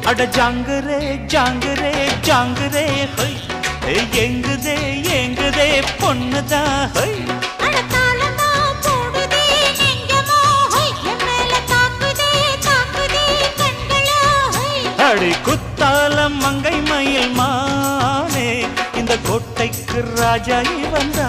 அட ஜாங்குரே ஜாங்குரே ஜாங்குரே ஹொய் எங்குதே எங்குதே பொண்ணுதா ஹொய் அடி குத்தாலம் மங்கை மயில் மானே இந்த கோட்டைக்கு ராஜா வந்த